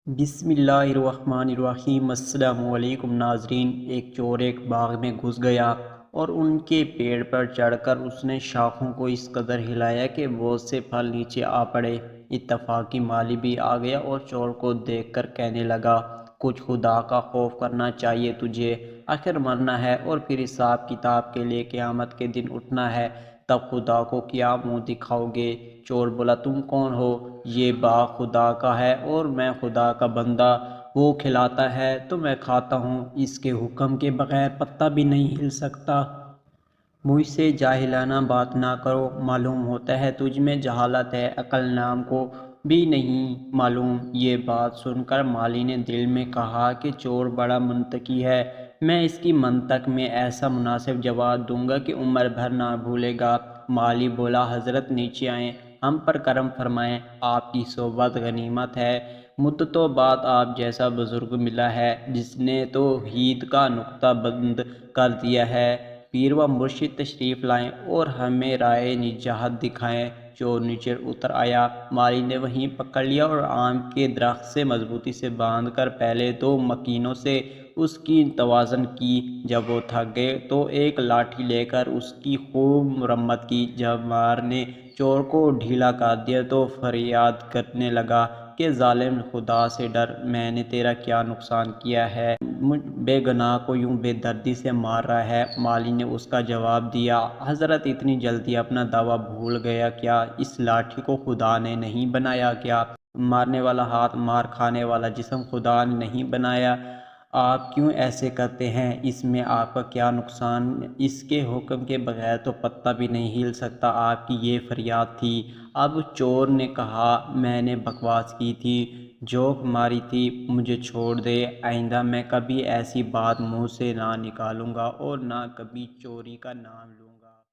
بسم اللہ الرحمن الرحیم۔ السلام علیکم ناظرین۔ ایک چور ایک باغ میں گھس گیا اور ان کے پیڑ پر چڑھ کر اس نے شاخوں کو اس قدر ہلایا کہ بہت سے پھل نیچے آ پڑے۔ اتفاقی مالی بھی آ گیا اور چور کو دیکھ کر کہنے لگا، کچھ خدا کا خوف کرنا چاہیے تجھے، آخر مرنا ہے اور پھر حساب کتاب کے لیے قیامت کے دن اٹھنا ہے، تب خدا کو کیا منہ دکھاؤ گے؟ چور بولا، تم کون ہو؟ یہ باغ خدا کا ہے اور میں خدا کا بندہ، وہ کھلاتا ہے تو میں کھاتا ہوں، اس کے حکم کے بغیر پتا بھی نہیں ہل سکتا۔ مجھ سے جاہلانہ بات نہ کرو، معلوم ہوتا ہے تجھ میں جہالت ہے، عقل نام کو بھی نہیں معلوم۔ یہ بات سن کر مالی نے دل میں کہا کہ چور بڑا منطقی ہے، میں اس کی منطق میں ایسا مناسب جواب دوں گا کہ عمر بھر نہ بھولے گا۔ مالی بولا، حضرت نیچے آئیں، ہم پر کرم فرمائیں، آپ کی صحبت غنیمت ہے، مدتوں بعد آپ جیسا بزرگ ملا ہے جس نے توحید کا نقطہ بند کر دیا ہے، پیر و مرشد تشریف لائیں اور ہمیں راہ نجات دکھائیں۔ چور نیچے اتر آیا، مالی نے وہیں پکڑ لیا اور آم کے درخت سے مضبوطی سے باندھ کر پہلے دو مکینوں سے اس کی توازن کی، جب وہ تھک گئے تو ایک لاٹھی لے کر اس کی خوب مرمت کی۔ جب مار نے چور کو ڈھیلا کر دیا تو فریاد کرنے لگا کہ ظالم، خدا سے ڈر، میں نے تیرا کیا نقصان کیا ہے، بے گناہ کو یوں بے دردی سے مار رہا ہے؟ مالی نے اس کا جواب دیا، حضرت اتنی جلدی اپنا دعویٰ بھول گیا کیا؟ اس لاٹھی کو خدا نے نہیں بنایا کیا؟ مارنے والا ہاتھ، مار کھانے والا جسم خدا نے نہیں بنایا؟ آپ کیوں ایسے کرتے ہیں؟ اس میں آپ کا کیا نقصان؟ اس کے حکم کے بغیر تو پتا بھی نہیں ہل سکتا، آپ کی یہ فریاد تھی۔ اب چور نے کہا، میں نے بکواس کی تھی، جوک ماری تھی، مجھے چھوڑ دے، آئندہ میں کبھی ایسی بات منہ سے نہ نکالوں گا اور نہ کبھی چوری کا نام لوں گا۔